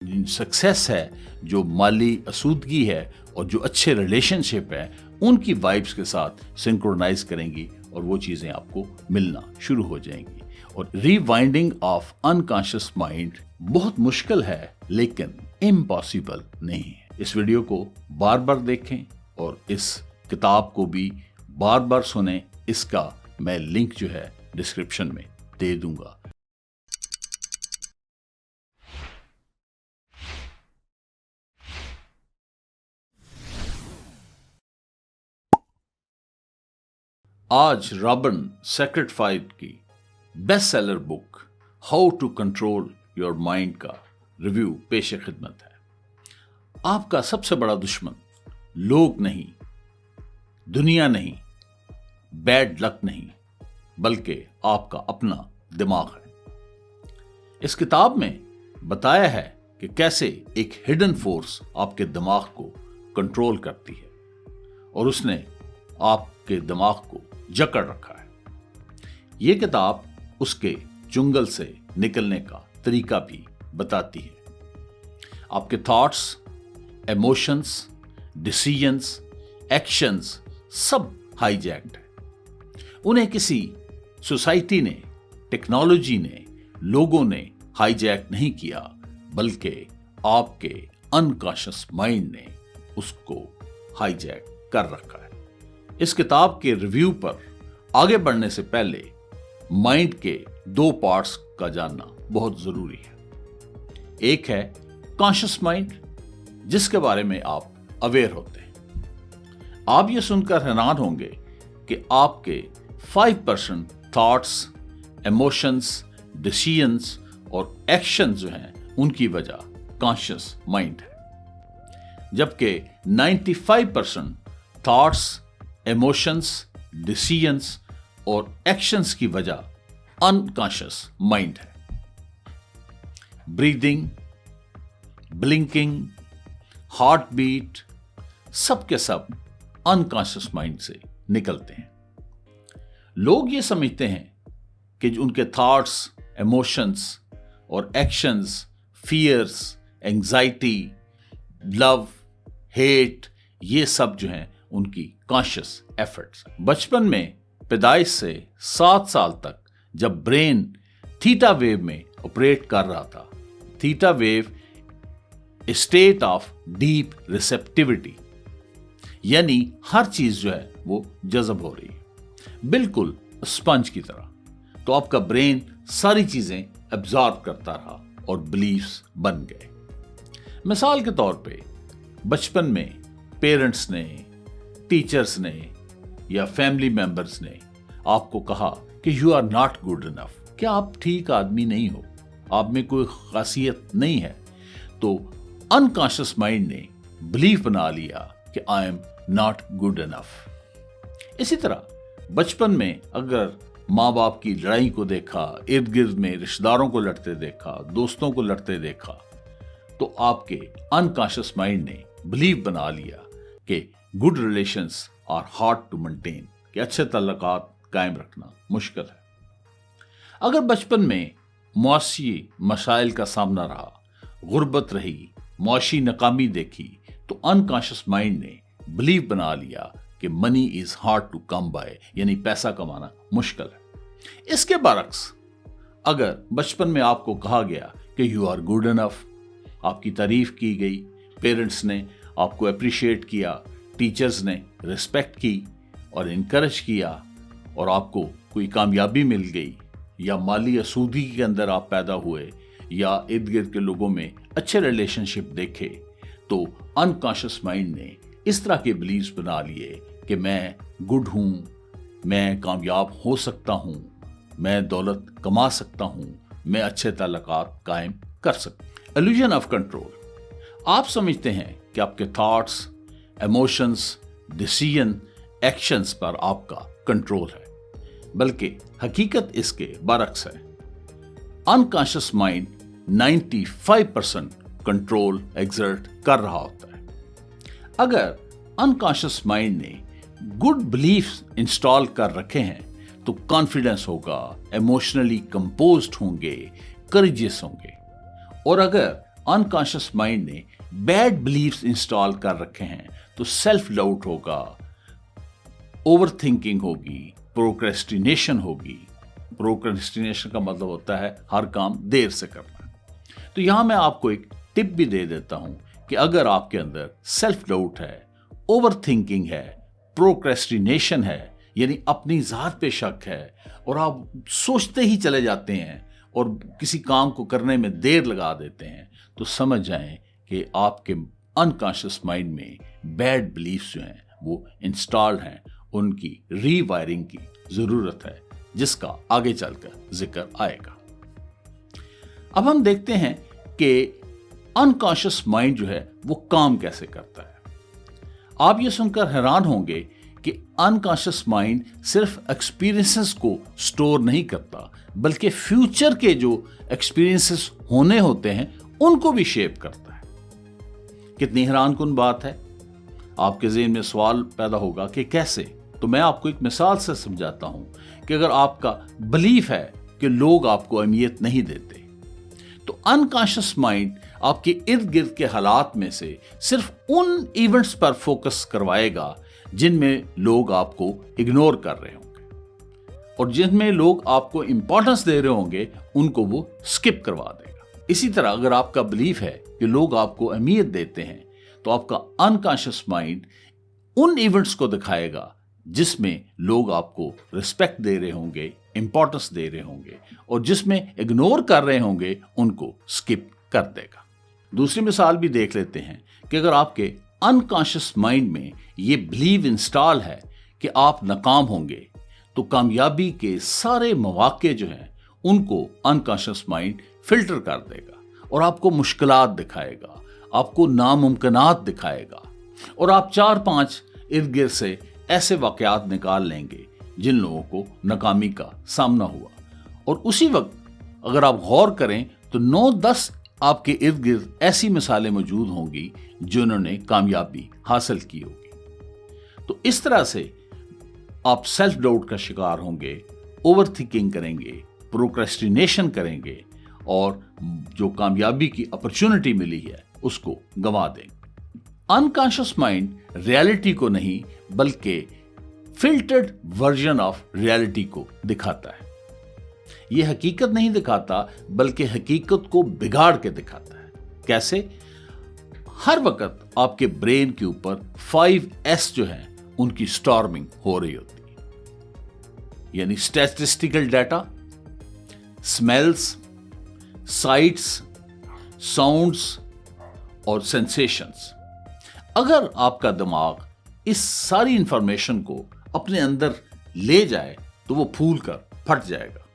Success है, जो माली असूदगी है और जो अच्छे रिलेशनशिप है, उनकी वाइब्स के साथ सिंक्रोनाइज करेंगी और वो चीज़ें आपको मिलना शुरू हो जाएंगी। और रीवाइंडिंग ऑफ अनकॉन्शियस माइंड बहुत मुश्किल है, लेकिन इम्पॉसिबल नहीं है। इस वीडियो को बार बार देखें और इस किताब को भी बार बार सुने। इसका मैं लिंक जो है डिस्क्रिप्शन में दे दूंगा। आज रॉबर्न सेक्रेटफाइड की best seller book how to control your mind का रिव्यू पेश खिदमत है। आपका सबसे बड़ा दुश्मन लोग नहीं, दुनिया नहीं, बैड लक नहीं, बल्कि आपका अपना दिमाग है। इस किताब में बताया है कि कैसे एक हिडन फोर्स आपके दिमाग को कंट्रोल करती है और उसने आपके दिमाग को जकड़ रखा है। यह किताब उसके चुंगल से निकलने का तरीका भी बताती है। आपके थॉट्स, इमोशंस, डिसीजंस, एक्शंस सब हाईजैक्ड है। उन्हें किसी सोसाइटी ने, टेक्नोलॉजी ने, लोगों ने हाईजैक नहीं किया, बल्कि आपके अनकॉन्शियस माइंड ने उसको हाईजैक कर रखा है। इस किताब के रिव्यू पर आगे बढ़ने से पहले माइंड के दो पार्ट्स का जानना बहुत जरूरी है। एक है कॉन्शियस माइंड, जिसके बारे में आप अवेयर होते हैं। आप ये सुनकर हैरान होंगे कि आपके 5% थॉट्स, इमोशंस, डिसीजंस और एक्शन जो हैं उनकी वजह कॉन्शियस माइंड है, जबकि 95% थॉट्स, इमोशंस, डिसीजंस और एक्शंस की वजह अनकॉन्शियस माइंड है। ब्रीदिंग, ब्लिंकिंग, हार्ट बीट सब के सब अनकॉन्शियस माइंड से निकलते हैं। लोग ये समझते हैं कि उनके थॉट्स, इमोशंस और actions, fears, anxiety, love, hate, ये सब जो हैं उनकी कॉन्शियस एफर्ट्स। बचपन में पैदाइश से 7 साल तक जब ब्रेन थीटा वेव में ऑपरेट कर रहा था, theta wave state of deep receptivity, यानी हर चीज जो है वो जज़ब हो रही है, बिल्कुल स्पंज की तरह। तो आपका ब्रेन सारी चीजें एब्जॉर्ब करता रहा और बिलीफ्स बन गए। मिसाल के तौर पे बचपन में पेरेंट्स ने, टीचर्स ने या फैमिली मेंबर्स ने आपको कहा कि you are not good enough, कि आप ठीक आदमी नहीं हो, आप में कोई खासियत नहीं है। तो अनकॉन्शियस माइंड ने बिलीफ बना लिया कि I am not good enough. इसी तरह बचपन में अगर माँ बाप की लड़ाई को देखा, इर्द गिर्द में रिश्तेदारों को लड़ते देखा, दोस्तों को लड़ते देखा, तो आपके अनकॉन्शियस माइंड ने बिलीव बना लिया कि good relations are hard to maintain, कि अच्छे ताल्लुकात कायम रखना मुश्किल है। अगर बचपन में मुआशी मसाइल का सामना रहा, गुर्बत रही, मुआशी नाकामी देखी, तो अनकॉन्शियस माइंड ने बिलीव बना लिया कि money is hard to come by, यानी पैसा कमाना मुश्किल है। इसके बरक्स अगर बचपन में आपको कहा गया कि यू आर गुड इनफ, आपकी तारीफ की गई, पेरेंट्स ने आपको अप्रिशिएट किया, टीचर्स ने रिस्पेक्ट की और इनकरेज किया, और आपको कोई कामयाबी मिल गई, या माली असूदगी के अंदर आप पैदा हुए, या इर्द गिर्द के लोगों में अच्छे रिलेशनशिप देखे, तो अनकॉन्शियस माइंड ने इस तरह के बिलीव्स बना लिए कि मैं गुड हूं, मैं कामयाब हो सकता हूं, मैं दौलत कमा सकता हूं, मैं अच्छे ताल्लुकात कायम कर सकता। Illusion of control. आप समझते हैं कि आपके थॉट्स, इमोशंस, डिसीजन, एक्शंस पर आपका कंट्रोल है, बल्कि हकीकत इसके बरक्स है। अनकॉन्शियस माइंड 95% कंट्रोल एक्सर्ट कर रहा होता है। अगर अनकॉन्शियस माइंड ने गुड बिलीफ्स इंस्टॉल कर रखे हैं तो कॉन्फिडेंस होगा, इमोशनली कंपोज्ड होंगे, करेजियस होंगे। और अगर अनकॉन्शियस माइंड ने बैड बिलीफ्स इंस्टॉल कर रखे हैं तो सेल्फ डाउट होगा, ओवर थिंकिंग होगी, प्रोक्रेस्टिनेशन होगी। प्रोक्रेस्टिनेशन का मतलब होता है हर काम देर से करना। तो यहां मैं आपको एक टिप भी दे देता हूं कि अगर आपके अंदर सेल्फ डाउट है, ओवर थिंकिंग है, प्रोक्रेस्टिनेशन है, यानी अपनी जात पे शक है और आप सोचते ही चले जाते हैं और किसी काम को करने में देर लगा देते हैं, तो समझ जाएं कि आपके अनकॉन्शियस माइंड में बैड बिलीफ्स जो हैं वो इंस्टॉल्ड हैं, उनकी रीवायरिंग की जरूरत है, जिसका आगे चलकर जिक्र आएगा। अब हम देखते हैं कि अनकॉन्शियस माइंड जो है वो काम कैसे करता है। आप ये सुनकर हैरान होंगे कि अनकॉन्शियस माइंड सिर्फ एक्सपीरियंसेस को स्टोर नहीं करता, बल्कि फ्यूचर के जो एक्सपीरियंसेस होने होते हैं उनको भी शेप करता है। कितनी हैरानकुन बात है। आपके ज़हन में सवाल पैदा होगा कि कैसे। तो मैं आपको एक मिसाल से समझाता हूं कि अगर आपका बिलीफ है कि लोग आपको अहमियत नहीं देते, तो अनकॉन्शियस माइंड आपके इर्द गिर्द के हालात में से सिर्फ उन इवेंट्स पर फोकस करवाएगा जिनमें लोग आपको इग्नोर कर रहे होंगे, और जिनमें लोग आपको इंपॉर्टेंस दे रहे होंगे उनको वो स्किप करवा देगा। इसी तरह अगर आपका बिलीफ है कि लोग आपको अहमियत देते हैं, तो आपका अनकॉन्शियस माइंड उन इवेंट्स को दिखाएगा जिसमें लोग आपको रिस्पेक्ट दे रहे होंगे, इंपॉर्टेंस दे रहे होंगे, और जिसमें इग्नोर कर रहे होंगे उनको स्किप कर देगा। दूसरी मिसाल भी देख लेते हैं कि अगर आपके अनकॉन्शियस माइंड में ये बिलीव इंस्टॉल है कि आप नाकाम होंगे, तो कामयाबी के सारे मौके जो हैं उनको अनकॉन्शियस माइंड फिल्टर कर देगा और आपको मुश्किलात दिखाएगा, आपको नामुमकिनात दिखाएगा, और आप 4-5 इर्द गिर्द से ऐसे वाकयात निकाल लेंगे जिन लोगों को नाकामी का सामना हुआ। और उसी वक्त अगर आप गौर करें तो 9-10 आपके इर्द गिर्द ऐसी मिसालें मौजूद होंगी जिन्होंने कामयाबी हासिल की होगी। तो इस तरह से आप सेल्फ डाउट का शिकार होंगे, ओवर थिंकिंग करेंगे, प्रोक्रेस्टिनेशन करेंगे, और जो कामयाबी की अपॉर्चुनिटी मिली है उसको गंवा देंगे। अनकॉन्शियस माइंड रियलिटी को नहीं बल्कि फिल्टर्ड वर्जन ऑफ रियलिटी को दिखाता है। यह हकीकत नहीं दिखाता बल्कि हकीकत को बिगाड़ के दिखाता है। कैसे? हर वक्त आपके ब्रेन के ऊपर 5S जो है उनकी स्टॉर्मिंग हो रही होती है, यानी statistical data, smells, sites, sounds और सेंसेशंस। अगर आपका दिमाग इस सारी इंफॉर्मेशन को अपने अंदर ले जाए तो वो फूल कर फट जाएगा।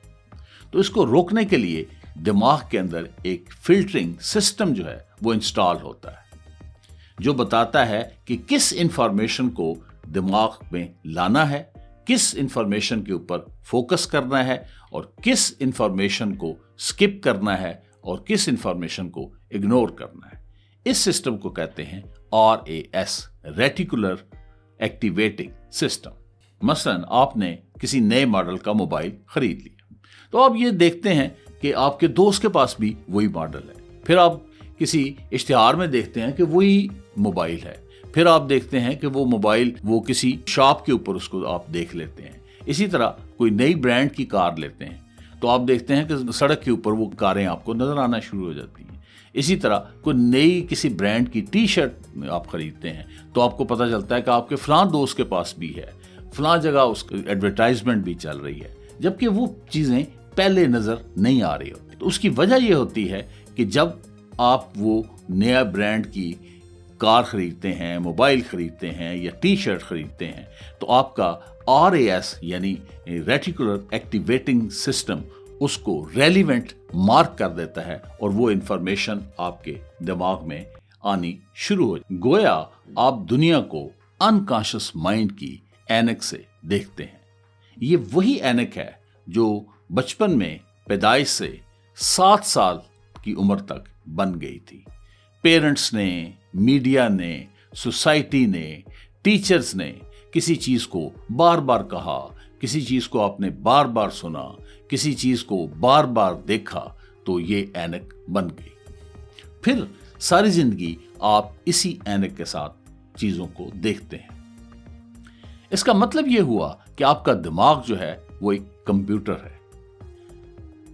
तो इसको रोकने के लिए दिमाग के अंदर एक फिल्टरिंग सिस्टम जो है वो इंस्टॉल होता है, जो बताता है कि किस इंफॉर्मेशन को दिमाग में लाना है, किस इंफॉर्मेशन के ऊपर फोकस करना है, और किस इंफॉर्मेशन को स्किप करना है, और किस इंफॉर्मेशन को इग्नोर करना है। इस सिस्टम को कहते हैं RAS, रेटिकुलर एक्टिवेटिंग सिस्टम। मसलन आपने किसी नए मॉडल का मोबाइल खरीद लिया, तो आप ये देखते हैं कि आपके दोस्त के पास भी वही मॉडल है, फिर आप किसी इश्तिहार में देखते हैं कि वही मोबाइल है, फिर आप देखते हैं कि वो मोबाइल वो किसी शॉप के ऊपर उसको आप देख लेते हैं। इसी तरह कोई नई ब्रांड की कार लेते हैं तो आप देखते हैं कि सड़क के ऊपर वो कारें आपको नजर आना शुरू हो जाती हैं। इसी तरह कोई नई किसी ब्रांड की टी शर्ट आप खरीदते हैं तो आपको पता चलता है कि आपके फलां दोस्त के पास भी है, फलां जगह उसकी एडवर्टाइजमेंट भी चल रही है, जबकि वो चीज़ें पहले नज़र नहीं आ रही होती। तो उसकी वजह ये होती है कि जब आप वो नया ब्रांड की कार खरीदते हैं, मोबाइल खरीदते हैं या टी शर्ट खरीदते हैं, तो आपका RAS यानी रेटिकुलर एक्टिवेटिंग सिस्टम उसको रेलिवेंट मार्क कर देता है और वो इंफॉर्मेशन आपके दिमाग में आनी शुरू हो। गोया आप दुनिया को अनकॉन्शियस माइंड की ऐनक से देखते हैं। ये वही ऐनक है जो बचपन में पैदाइश से 7 साल की उम्र तक बन गई थी। पेरेंट्स ने, मीडिया ने, सोसाइटी ने, टीचर्स ने किसी चीज़ को बार बार कहा, किसी चीज़ को आपने बार बार सुना, किसी चीज़ को बार बार देखा, तो ये ऐनक बन गई। फिर सारी जिंदगी आप इसी ऐनक के साथ चीजों को देखते हैं। इसका मतलब यह हुआ कि आपका दिमाग जो है वो एक कंप्यूटर है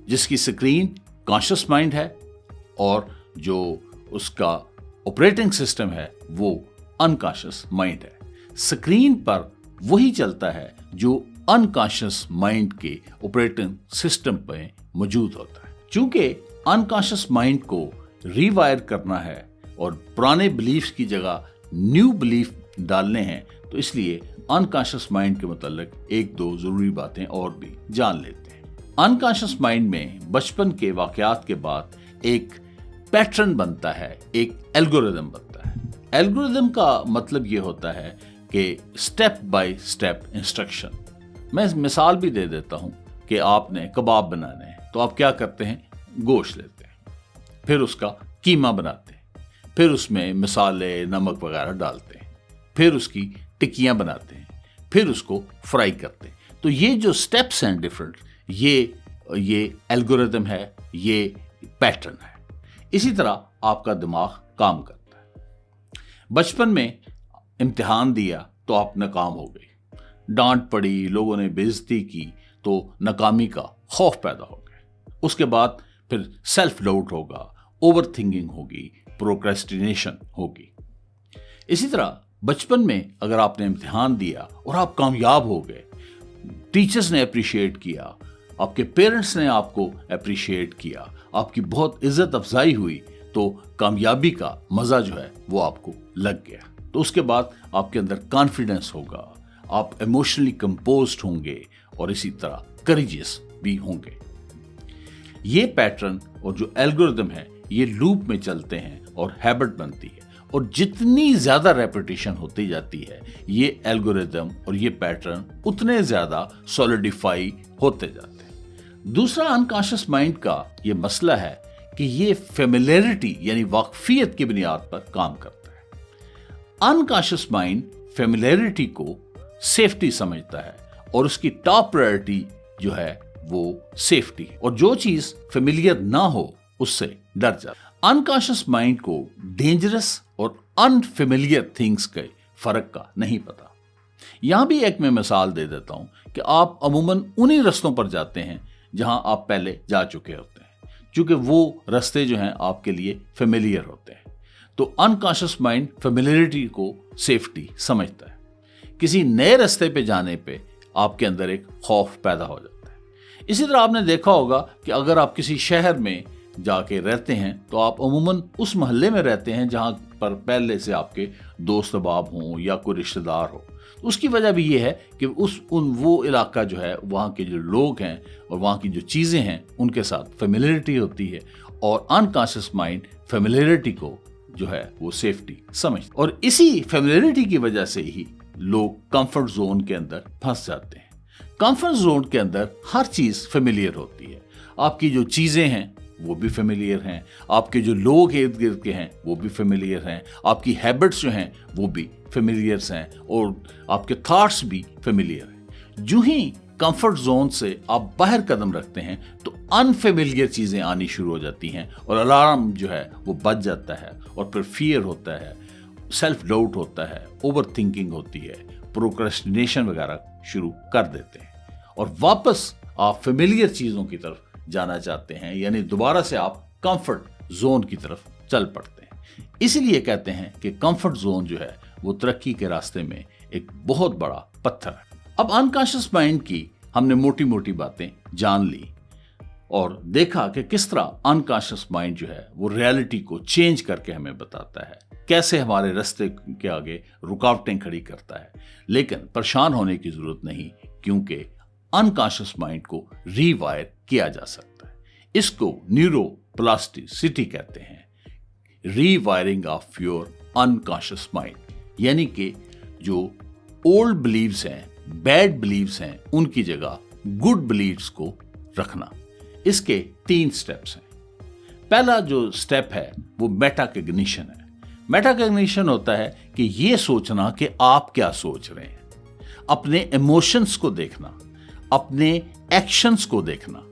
जिसकी स्क्रीन कॉन्शियस माइंड है और जो उसका ऑपरेटिंग सिस्टम है वो अनकॉन्शियस माइंड है। स्क्रीन पर वही चलता है जो अनकॉन्शियस माइंड के ऑपरेटिंग सिस्टम पर मौजूद होता है। चूंकि अनकॉन्शियस माइंड को रीवायर करना है और पुराने बिलीफ्स की जगह न्यू बिलीफ डालने हैं, तो इसलिए अनकॉन्शियस माइंड के मुतालिक एक दो जरूरी बातें और भी जान लेते हैं। अनकॉन्शियस माइंड में बचपन के वाकयात के बाद एक पैटर्न बनता है, एक एल्गोरिदम बनता है। एल्गोरिदम का मतलब ये होता है कि स्टेप बाय स्टेप इंस्ट्रक्शन। मैं मिसाल भी दे देता हूं कि आपने कबाब बनाने हैं तो आप क्या करते हैं, गोश्त लेते हैं, फिर उसका कीमा बनाते हैं, फिर उसमें मसाले नमक वगैरह डालते हैं, फिर उसकी टिक्कियां बनाते हैं, फिर उसको फ्राई करते हैं। तो ये जो स्टेप्स हैं डिफरेंट, ये एल्गोरिदम है, ये पैटर्न है। इसी तरह आपका दिमाग काम करता है। बचपन में इम्तिहान दिया तो आप नाकाम हो गए, डांट पड़ी, लोगों ने बेइज्जती की तो नाकामी का खौफ पैदा हो गया। उसके बाद फिर सेल्फ डाउट होगा, ओवर थिंकिंग होगी, प्रोक्रेस्टिनेशन होगी। इसी तरह बचपन में अगर आपने इम्तिहान दिया और आप कामयाब हो गए, टीचर्स ने अप्रिशिएट किया, आपके पेरेंट्स ने आपको अप्रिशिएट किया, आपकी बहुत इज्जत अफजाई हुई, तो कामयाबी का मजा जो है वो आपको लग गया। तो उसके बाद आपके अंदर कॉन्फिडेंस होगा, आप इमोशनली कंपोज्ड होंगे और इसी तरह करेजियस भी होंगे। ये पैटर्न और जो एल्गोरिदम है ये लूप में चलते हैं और हैबिट बनती है, और जितनी ज्यादा रेपिटेशन होती जाती है ये एल्गोरिदम और ये पैटर्न उतने ज्यादा सॉलिडिफाई होते जाते हैं। दूसरा अनकॉन्शियस माइंड का ये मसला है कि ये फेमिलियरिटी यानी वाकफियत की बुनियाद पर काम करता है। अनकॉन्शियस माइंड फेमिलियरिटी को सेफ्टी समझता है और उसकी टॉप प्रायोरिटी जो है वो सेफ्टी, और जो चीज फेमिलियर ना हो उससे डर जाता। अनकॉन्शियस माइंड को डेंजरस और अनफेमिलियर थिंग्स के फर्क का नहीं पता। यहां भी एक मैं मिसाल दे देता हूं कि आप अमूमन उन्हीं रास्तों पर जाते हैं जहां आप पहले जा चुके होते हैं, क्योंकि वो रास्ते जो हैं आपके लिए फेमिलियर होते हैं। तो अनकॉन्शियस माइंड फेमिलियरिटी को सेफ्टी समझता है। किसी नए रास्ते पे जाने पे आपके अंदर एक खौफ पैदा हो जाता है। इसी तरह आपने देखा होगा कि अगर आप किसी शहर में जाके रहते हैं तो आप अमूमन उस मोहल्ले में रहते हैं जहां पर पहले से आपके दोस्त अहबाब हों या कोई रिश्तेदार हो। उसकी वजह भी ये है कि वो इलाका जो है, वहाँ के जो लोग हैं और वहाँ की जो चीज़ें हैं उनके साथ फेमिलियरिटी होती है, और अनकॉन्शियस माइंड फेमिलियरिटी को जो है वो सेफ्टी समझता है। और इसी फेमिलियरिटी की वजह से ही लोग कंफर्ट जोन के अंदर फंस जाते हैं। कंफर्ट जोन के अंदर हर चीज़ फेमिलियर होती है। आपकी जो चीज़ें हैं वो भी फेमिलियर हैं, आपके जो लोग इर्द गिर्द के हैं वो भी फेमिलियर हैं, आपकी हैबिट्स जो हैं वो भी फेमिलियर्स हैं, और आपके थॉट्स भी फेमिलियर हैं। जो ही कंफर्ट जोन से आप बाहर कदम रखते हैं तो अनफेमिलियर चीज़ें आनी शुरू हो जाती हैं, और अलार्म जो है वो बज जाता है, और फिर फियर होता है, सेल्फ डाउट होता है, ओवर थिंकिंग होती है, प्रोक्रेस्टिनेशन वगैरह शुरू कर देते हैं, और वापस आप फेमिलियर चीज़ों की तरफ जाना चाहते हैं, यानी दोबारा से आप कंफर्ट जोन की तरफ चल पड़ते हैं। इसीलिए कहते हैं कि कंफर्ट जोन जो है वो तरक्की के रास्ते में एक बहुत बड़ा पत्थर है। अब अनकॉन्शियस माइंड की हमने मोटी मोटी बातें जान ली और देखा कि किस तरह अनकॉन्शियस माइंड जो है वो रियलिटी को चेंज करके हमें बताता है, कैसे हमारे रास्ते के आगे रुकावटें खड़ी करता है। लेकिन परेशान होने की जरूरत नहीं, क्योंकि अनकॉन्शियस माइंड को रीवायर किया जा सकता है। इसको न्यूरोप्लास्टिसिटी कहते हैं, rewiring of your unconscious mind, यानी कि जो ओल्ड बिलीव्स हैं, बैड बिलीव्स हैं, उनकी जगह गुड बिलीव्स को रखना। इसके 3 स्टेप्स हैं। पहला जो स्टेप है वो मेटाकॉग्निशन है। मेटाकॉग्निशन होता है कि ये सोचना कि आप क्या सोच रहे हैं, अपने इमोशंस को देखना, अपने एक्शंस को देखना।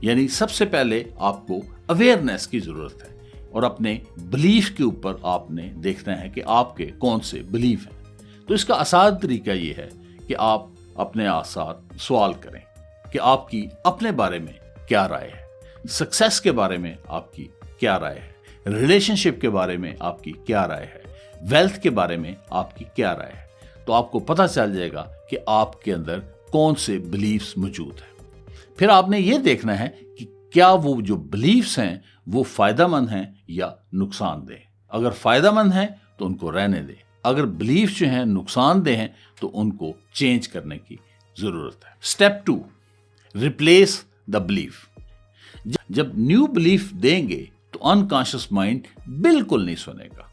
यानी सबसे पहले आपको अवेयरनेस की जरूरत है, और अपने बिलीफ के ऊपर आपने देखना है कि आपके कौन से बिलीफ हैं। तो इसका आसान तरीका ये है कि आप अपने साथ सवाल करें कि आपकी अपने बारे में क्या राय है, सक्सेस के बारे में आपकी क्या राय है, रिलेशनशिप के बारे में आपकी क्या राय है, वेल्थ के बारे में आपकी क्या राय है। तो आपको पता चल जाएगा कि आपके अंदर कौन से बिलीफ्स मौजूद हैं। फिर आपने ये देखना है कि क्या वो जो बिलीफ्स हैं वो फायदेमंद हैं या नुकसानदेह। अगर फायदेमंद हैं तो उनको रहने दें, अगर बिलीफ्स जो हैं नुकसानदेह हैं तो उनको चेंज करने की जरूरत है। Step 2, replace the belief. जब न्यू बिलीफ देंगे तो अनकॉन्शियस माइंड बिल्कुल नहीं सुनेगा।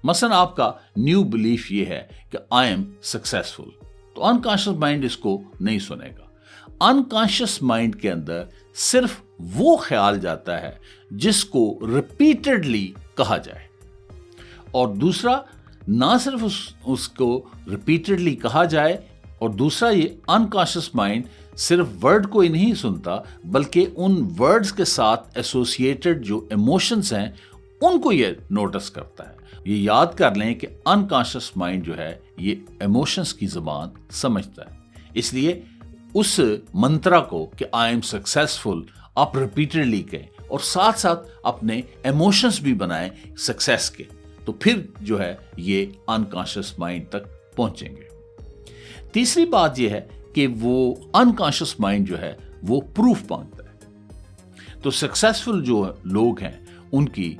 मसलन आपका न्यू बिलीफ ये है कि आई एम सक्सेसफुल, तो अनकॉन्शियस माइंड इसको नहीं सुनेगा। अनकॉन्शियस माइंड के अंदर सिर्फ वो ख्याल जाता है जिसको रिपीटेडली कहा जाए, और दूसरा ना सिर्फ उसको रिपीटेडली कहा जाए, और दूसरा ये अनकॉन्शियस माइंड सिर्फ वर्ड को ही नहीं सुनता बल्कि उन वर्ड्स के साथ एसोसिएटेड जो इमोशंस हैं उनको ये नोटिस करता है। ये याद कर लें कि अनकॉन्शियस माइंड जो है ये इमोशंस की ज़बान समझता है, इसलिए उस मंत्रा को कि आई एम सक्सेसफुल आप रिपीटेडली कहें और साथ साथ अपने इमोशंस भी बनाएं सक्सेस के, तो फिर जो है ये अनकॉन्शियस माइंड तक पहुंचेंगे। तीसरी बात यह है कि वो अनकॉन्शियस माइंड जो है वो प्रूफ मांगता है। तो सक्सेसफुल जो लोग हैं उनकी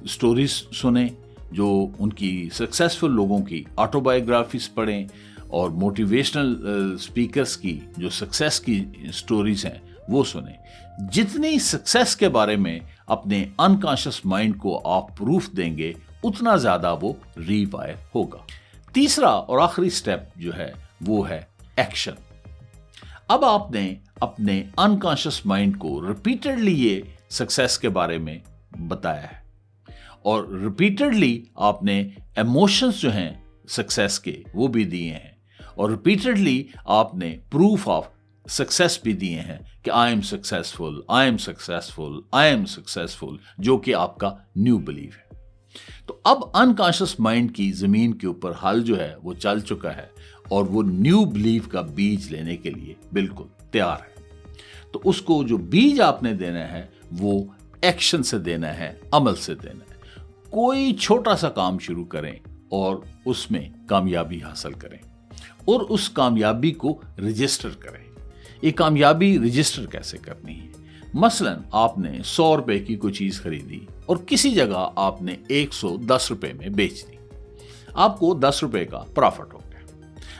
स्टोरीज सुने, जो उनकी सक्सेसफुल लोगों की ऑटोबायोग्राफीज पढ़ें और मोटिवेशनल स्पीकर्स की जो सक्सेस की स्टोरीज हैं वो सुने। जितनी सक्सेस के बारे में अपने अनकॉन्शियस माइंड को आप प्रूफ देंगे उतना ज्यादा वो रीवायर होगा। तीसरा और आखिरी स्टेप जो है वो है एक्शन। अब आपने अपने अनकॉन्शियस माइंड को रिपीटेडली ये सक्सेस के बारे में बताया है और रिपीटेडली आपने इमोशंस जो हैं सक्सेस के वो भी दिए हैं और रिपीटेडली आपने प्रूफ ऑफ सक्सेस भी दिए हैं कि I am successful, I am successful, I am successful, जो कि आपका न्यू बिलीफ है। तो अब अनकॉन्शियस माइंड की जमीन के ऊपर हल जो है वो चल चुका है और वो न्यू बिलीफ का बीज लेने के लिए बिल्कुल तैयार है। तो उसको जो बीज आपने देना है वो एक्शन से देना है, अमल से देना है। कोई छोटा सा काम शुरू करें और उसमें कामयाबी हासिल करें और उस कामयाबी को रजिस्टर करें। ये कामयाबी रजिस्टर कैसे करनी है? मसलन आपने 100 रुपए की कोई चीज खरीदी और किसी जगह आपने 110 रुपए में बेच दी, आपको 10 रुपए का प्रॉफिट हो गया।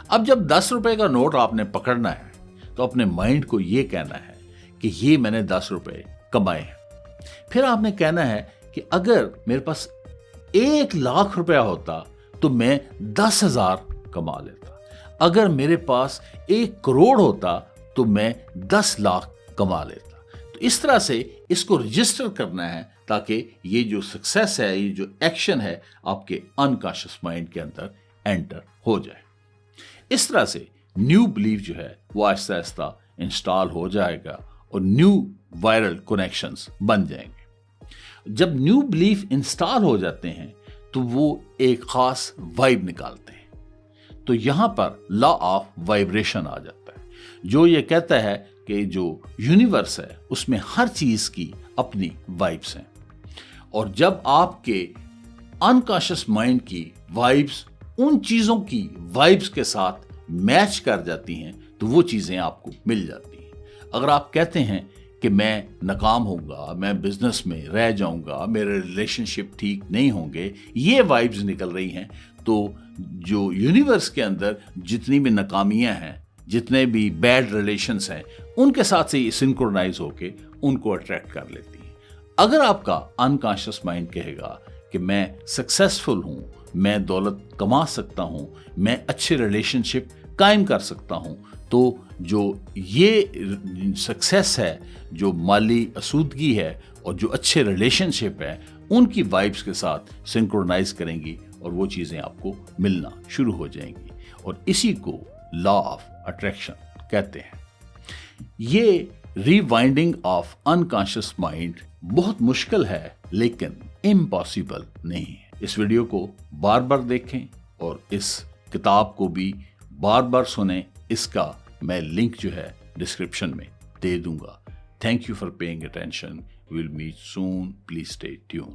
अब जब 10 रुपए का नोट आपने पकड़ना है तो अपने माइंड को यह कहना है कि ये मैंने 10 रुपए कमाए हैं। फिर आपने कहना है कि अगर मेरे पास 1 लाख रुपया होता तो मैं 10,000 कमा लेता, अगर मेरे पास 1 करोड़ होता तो मैं 10 लाख कमा लेता। तो इस तरह से इसको रजिस्टर करना है ताकि ये जो सक्सेस है, ये जो एक्शन है आपके अनकॉन्शियस माइंड के अंदर एंटर हो जाए। इस तरह से न्यू बिलीफ जो है वो आहिस्ता आहिस्ता इंस्टॉल हो जाएगा और न्यू वायरल कनेक्शंस बन जाएंगे। जब न्यू बिलीफ इंस्टॉल हो जाते हैं तो वो एक खास वाइब निकालते हैं। तो यहां पर लॉ ऑफ वाइब्रेशन आ जाता है जो ये कहता है कि जो यूनिवर्स है उसमें हर चीज की अपनी वाइब्स हैं और जब आपके अनकॉन्शियस माइंड की वाइब्स उन चीजों की वाइब्स के साथ मैच कर जाती हैं तो वो चीजें आपको मिल जाती हैं। अगर आप कहते हैं कि मैं नाकाम होऊंगा, मैं बिजनेस में रह जाऊंगा, मेरे रिलेशनशिप ठीक नहीं होंगे, ये वाइब्स निकल रही हैं, तो जो यूनिवर्स के अंदर जितनी भी नाकामियां हैं, जितने भी बैड रिलेशंस हैं, उनके साथ से सिंक्रोनाइज होके उनको अट्रैक्ट कर लेती हैं। अगर आपका अनकॉन्शियस माइंड कहेगा कि मैं सक्सेसफुल हूं, मैं दौलत कमा सकता हूं, मैं अच्छे रिलेशनशिप कायम कर सकता हूं, तो जो ये सक्सेस है, जो माली आसूदगी है और जो अच्छे रिलेशनशिप है, उनकी वाइब्स के साथ सिंक्रोनाइज करेंगी और वो चीज़ें आपको मिलना शुरू हो जाएंगी और इसी को लॉ ऑफ अट्रैक्शन कहते हैं। ये रीवाइंडिंग ऑफ अनकॉन्शियस माइंड बहुत मुश्किल है लेकिन इम्पॉसिबल नहीं है। इस वीडियो को बार बार देखें और इस किताब को भी बार बार सुनें। इसका मैं लिंक जो है डिस्क्रिप्शन में दे दूंगा। Thank you for paying attention. Will meet soon. Please stay tune.